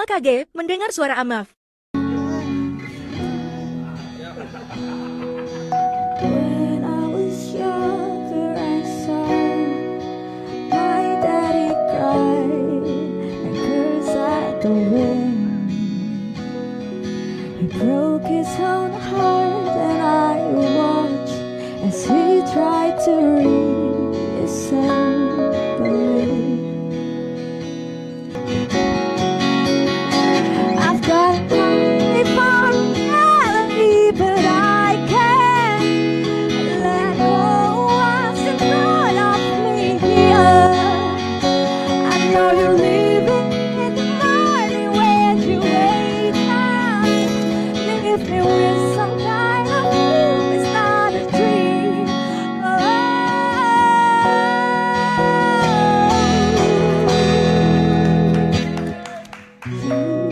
Semua kaget mendengar suara Amev. When I was younger, I saw my daddy cry and curse at the wind. He broke his own heart, and I watched as he tried to reassemble it. I've got money for reality, but I can't let go what's in front of me here. I know you're leaving in the morning when you wake up. Leave me with some kind of hope, it's not a dream. Oh.